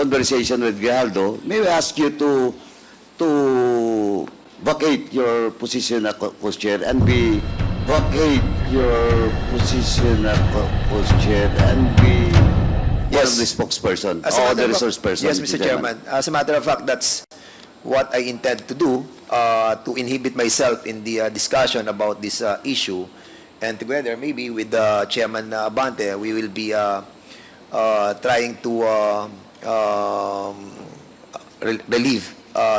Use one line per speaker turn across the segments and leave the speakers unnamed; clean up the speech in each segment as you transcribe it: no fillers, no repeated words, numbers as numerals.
conversation with Grijaldo, may we ask you to vacate your position as co-chair and vacate your position as co-chair and be one of the spokesperson or the resource person.
Yes, Mr. Chairman. As a matter of fact, that's what I intend to do, to inhibit myself in the discussion about this issue. And together, maybe with Chairman Abante, we will be trying to relieve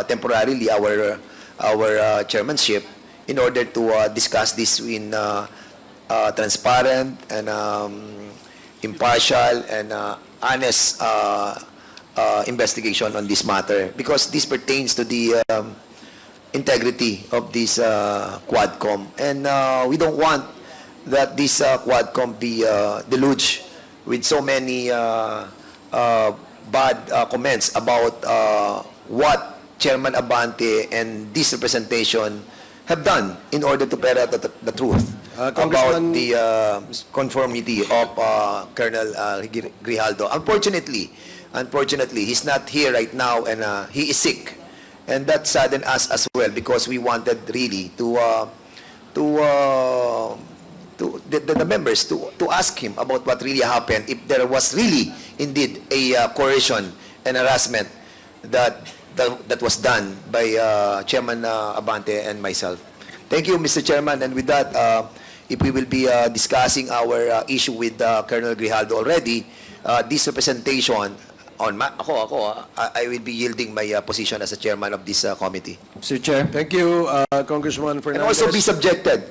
temporarily our chairmanship in order to discuss this in transparent and impartial and honest investigation on this matter, because this pertains to the integrity of this Quadcom, and we don't want that this Quadcom be deluged with so many bad comments about what Chairman Abante and this representation have done in order to ferret the truth about the conformity of Colonel Grijaldo. Unfortunately, he's not here right now, and he is sick, and that saddened us as well, because we wanted really the members to ask him about what really happened, if there was really indeed a coercion and harassment that was done by Chairman Abante and myself. Thank you, Mr. Chairman. And with that, if we will be discussing our issue with Colonel Grijaldo already, this representation on I will be yielding my position as a chairman of this committee.
Mr. Chair. Thank you, Congressman Fernandez.
And also be subjected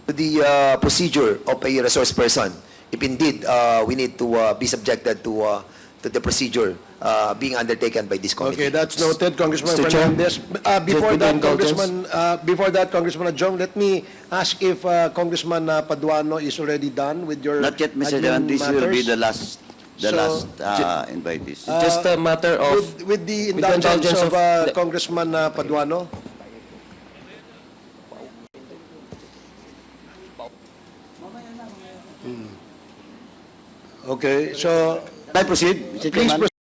to the procedure of a resource person, if indeed we need to be subjected to the procedure being undertaken by this committee.
Okay, that's noted, Congressman
Mr. Chair.
Fernandez. Before that, Congressman Adjong, let me ask if Congressman Paduano is already done with your
Not yet, Mr. Chairman. This will be the last invitees.
Just a matter of
with the indulgence of Congressman Paduano. Okay, so
Can I proceed, Mr. Chairman?
please